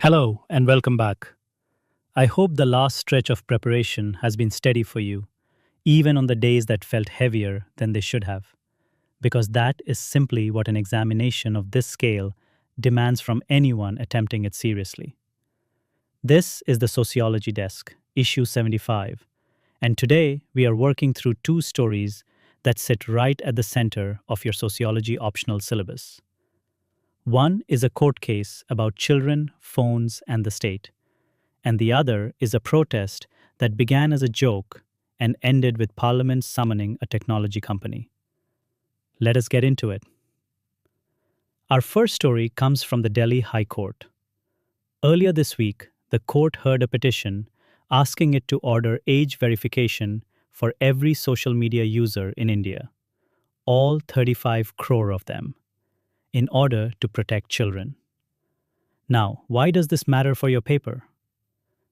Hello and welcome back. I hope the last stretch of preparation has been steady for you, even on the days that felt heavier than they should have, because that is simply what an examination of this scale demands from anyone attempting it seriously. This is the Sociology Desk, issue 75, and today we are working through two stories that sit right at the center of your sociology optional syllabus. One is a court case about children, phones, and the state, and the other is a protest that began as a joke and ended with Parliament summoning a technology company. Let us get into it. Our first story comes from the Delhi High Court. Earlier this week, the court heard a petition asking it to order age verification for every social media user in India, all 35 crore of them, in order to protect children. Now, why does this matter for your paper?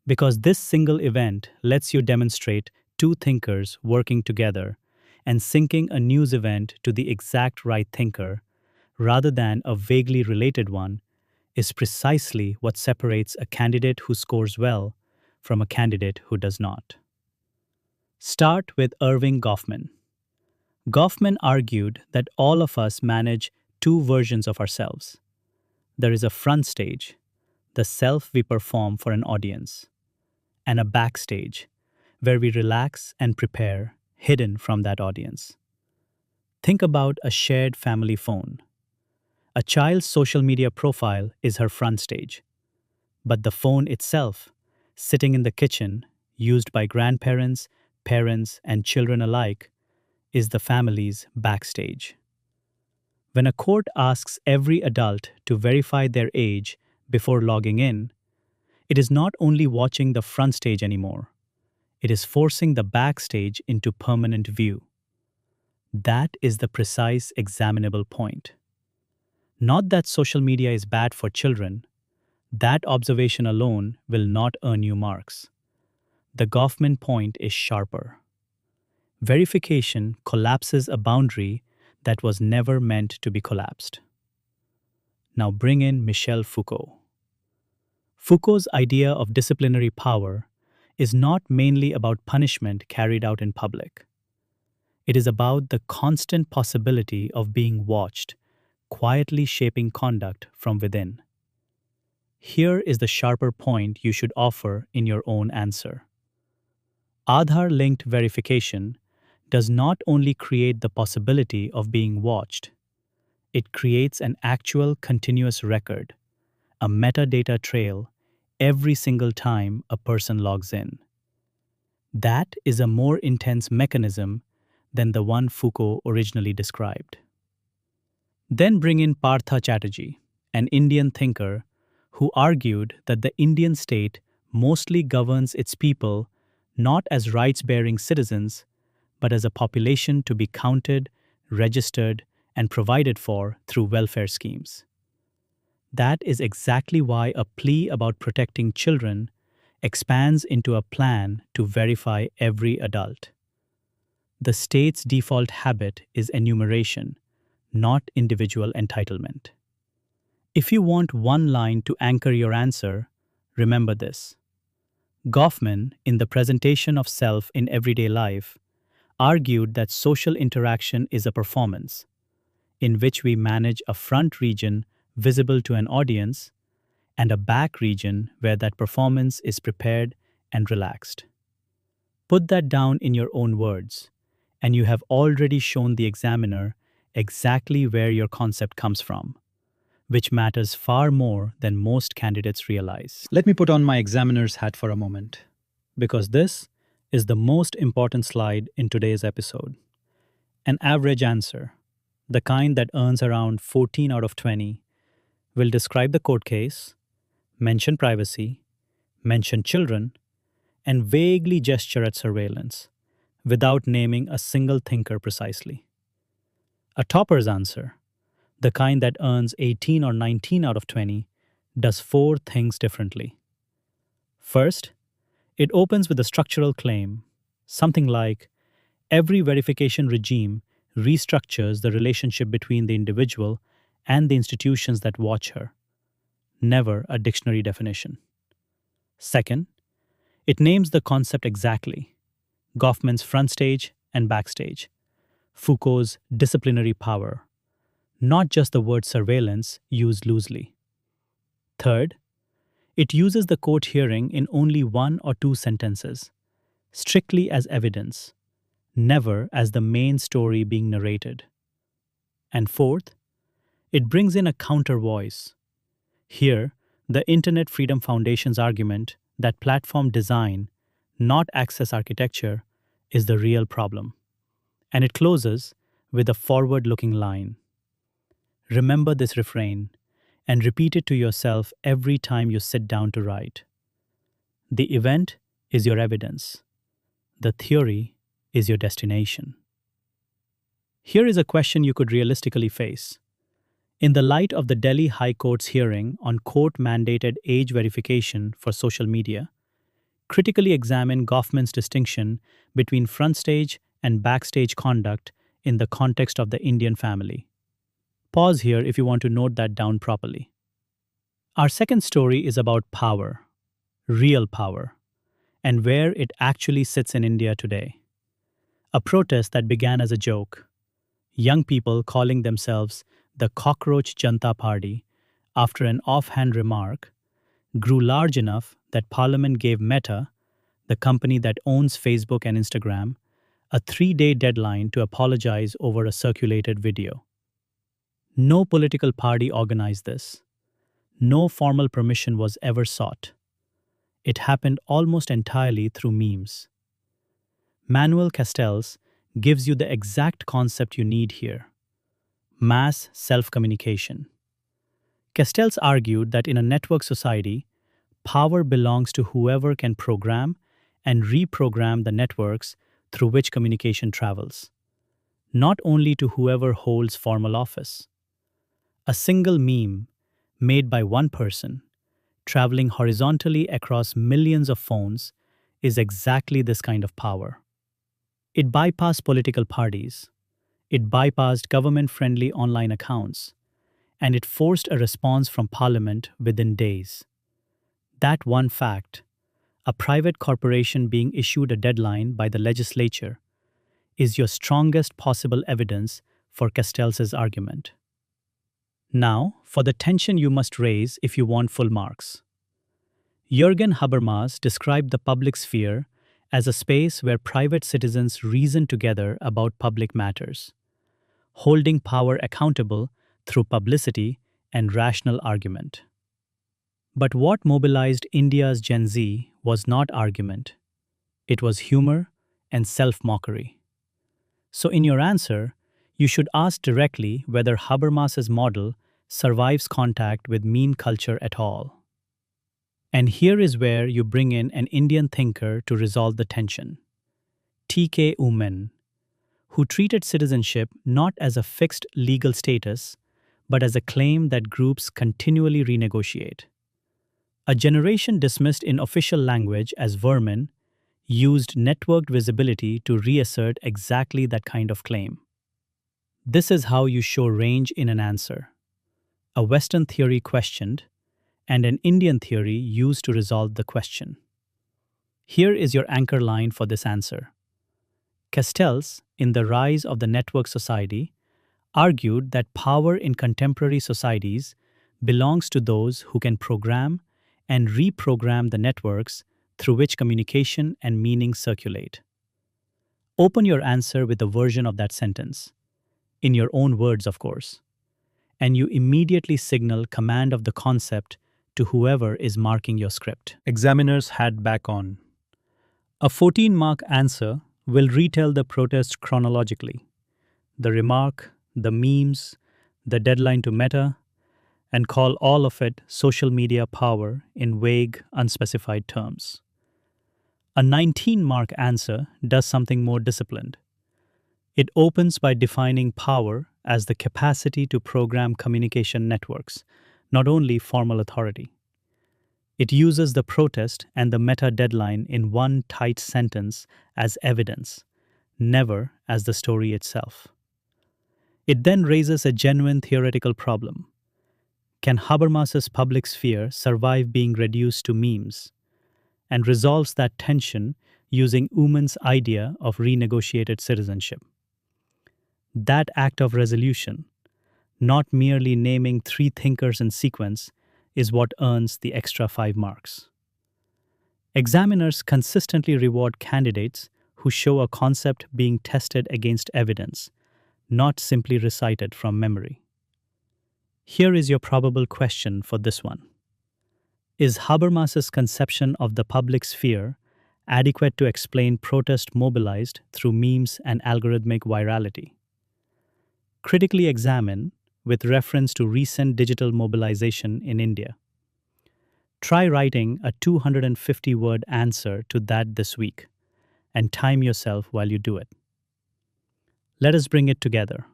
Because this single event lets you demonstrate two thinkers working together and syncing a news event to the exact right thinker, rather than a vaguely related one, is precisely what separates a candidate who scores well from a candidate who does not. Start with Erving Goffman. Goffman argued that all of us manage two versions of ourselves. There is a front stage, the self we perform for an audience, and a backstage, where we relax and prepare, hidden from that audience. Think about a shared family phone. A child's social media profile is her front stage, but the phone itself, sitting in the kitchen, used by grandparents, parents, and children alike, is the family's backstage. When a court asks every adult to verify their age before logging in, it is not only watching the front stage anymore, it is forcing the backstage into permanent view. That is the precise examinable point. Not that social media is bad for children, that observation alone will not earn you marks. The Goffman point is sharper. Verification collapses a boundary that was never meant to be collapsed. Now bring in Michel Foucault. Foucault's idea of disciplinary power is not mainly about punishment carried out in public. It is about the constant possibility of being watched, quietly shaping conduct from within. Here is the sharper point you should offer in your own answer. Aadhaar-linked verification does not only create the possibility of being watched, it creates an actual continuous record, a metadata trail, every single time a person logs in. That is a more intense mechanism than the one Foucault originally described. Then bring in Partha Chatterjee, an Indian thinker who argued that the Indian state mostly governs its people not as rights-bearing citizens, but as a population to be counted, registered, and provided for through welfare schemes. That is exactly why a plea about protecting children expands into a plan to verify every adult. The state's default habit is enumeration, not individual entitlement. If you want one line to anchor your answer, remember this. Goffman, in the presentation of self in everyday life, argued that social interaction is a performance, in which we manage a front region visible to an audience and a back region where that performance is prepared and relaxed. Put that down in your own words, and you have already shown the examiner exactly where your concept comes from, which matters far more than most candidates realize. Let me put on my examiner's hat for a moment, because this is the most important slide in today's episode. An average answer, the kind that earns around 14 out of 20, will describe the court case, mention privacy, mention children, and vaguely gesture at surveillance, without naming a single thinker precisely. A topper's answer, the kind that earns 18 or 19 out of 20, does four things differently. First, it opens with a structural claim, something like, every verification regime restructures the relationship between the individual and the institutions that watch her. never a dictionary definition. Second, it names the concept exactly: Goffman's front stage and backstage, Foucault's disciplinary power, not just the word surveillance used loosely. Third, it uses the court hearing in only one or two sentences, strictly as evidence, never as the main story being narrated. And fourth, it brings in a counter voice. Here, the Internet Freedom Foundation's argument that platform design, not access architecture, is the real problem. And it closes with a forward looking line. Remember this refrain and repeat it to yourself every time you sit down to write. The event is your evidence. The theory is your destination. Here is a question you could realistically face. In the light of the Delhi High Court's hearing on court-mandated age verification for social media, critically examine Goffman's distinction between front stage and backstage conduct in the context of the Indian family. Pause here if you want to note that down properly. Our second story is about power, real power, and where it actually sits in India today. A protest that began as a joke, young people calling themselves the Cockroach Janta Party after an offhand remark, grew large enough that Parliament gave Meta, the company that owns Facebook and Instagram, a 3-day deadline to apologize over a circulated video. No political party organized this. No formal permission was ever sought. It happened almost entirely through memes. Manuel Castells gives you the exact concept you need here: mass self-communication. Castells argued that in a network society, power belongs to whoever can program and reprogram the networks through which communication travels, not only to whoever holds formal office. A single meme made by one person, traveling horizontally across millions of phones, is exactly this kind of power. It bypassed political parties. It bypassed government-friendly online accounts, and it forced a response from Parliament within days. That one fact, a private corporation being issued a deadline by the legislature, is your strongest possible evidence for Castells' argument. Now, for the tension you must raise if you want full marks. Jurgen Habermas described the public sphere as a space where private citizens reason together about public matters, holding power accountable through publicity and rational argument. But what mobilized India's Gen Z was not argument. It was humor and self-mockery. So in your answer, you should ask directly whether Habermas's model survives contact with meme culture at all. And here is where you bring in an Indian thinker to resolve the tension: T.K. Umen, who treated citizenship not as a fixed legal status, but as a claim that groups continually renegotiate. A generation dismissed in official language as vermin used networked visibility to reassert exactly that kind of claim. This is how you show range in an answer: a Western theory questioned, and an Indian theory used to resolve the question. Here is your anchor line for this answer. Castells, in The Rise of the Network Society, argued that power in contemporary societies belongs to those who can program and reprogram the networks through which communication and meaning circulate. Open your answer with a version of that sentence, in your own words, of course, and you immediately signal command of the concept to whoever is marking your script. Examiner's hat back on. A 14-mark answer will retell the protest chronologically: the remark, the memes, the deadline to Meta, and call all of it social media power in vague, unspecified terms. A 19-mark answer does something more disciplined. It opens by defining power as the capacity to program communication networks, not only formal authority. It uses the protest and the Meta deadline in one tight sentence as evidence, never as the story itself. It then raises a genuine theoretical problem. Can Habermas's public sphere survive being reduced to memes? And resolves that tension using Uman's idea of renegotiated citizenship. That act of resolution, not merely naming three thinkers in sequence, is what earns the extra 5 marks. Examiners consistently reward candidates who show a concept being tested against evidence, not simply recited from memory. Here is your probable question for this one. Is Habermas's conception of the public sphere adequate to explain protest mobilized through memes and algorithmic virality? Critically examine with reference to recent digital mobilization in India. Try writing a 250-word answer to that this week, and time yourself while you do it. Let us bring it together.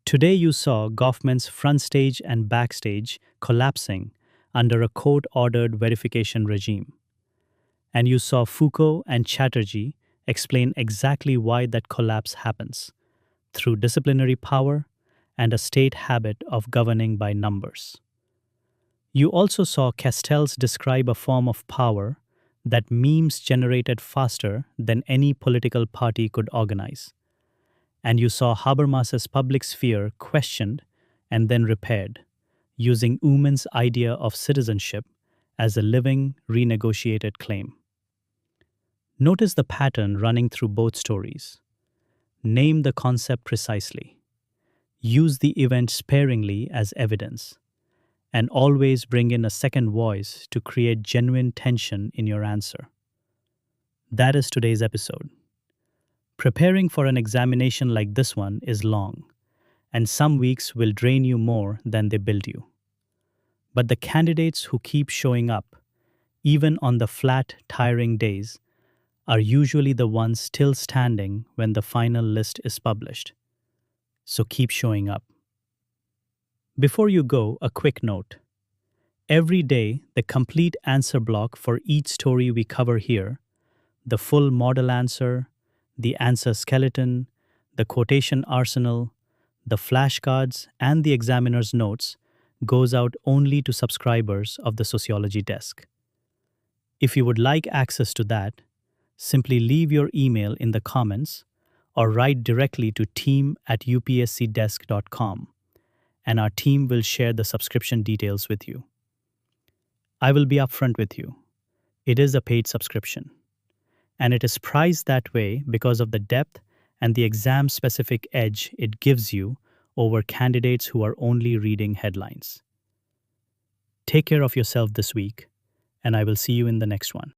Today you saw Goffman's front stage and backstage collapsing under a court-ordered verification regime. And you saw Foucault and Chatterjee explain exactly why that collapse happens, through disciplinary power and a state habit of governing by numbers. You also saw Castells describe a form of power that memes generated faster than any political party could organize. And you saw Habermas's public sphere questioned and then repaired, using Uman's idea of citizenship as a living, renegotiated claim. Notice the pattern running through both stories. Name the concept precisely. Use the event sparingly as evidence. And always bring in a second voice to create genuine tension in your answer. That is today's episode. Preparing for an examination like this one is long, and some weeks will drain you more than they build you. But the candidates who keep showing up, even on the flat, tiring days, are usually the ones still standing when the final list is published. So keep showing up. Before you go, a quick note. Every day, the complete answer block for each story we cover here, the full model answer, the answer skeleton, the quotation arsenal, the flashcards, and the examiner's notes goes out only to subscribers of the Sociology desk. If you would like access to that, simply leave your email in the comments or write directly to team@upscdesk.com, and our team will share the subscription details with you. I will be upfront with you. It is a paid subscription, and it is priced that way because of the depth and the exam-specific edge it gives you over candidates who are only reading headlines. Take care of yourself this week, and I will see you in the next one.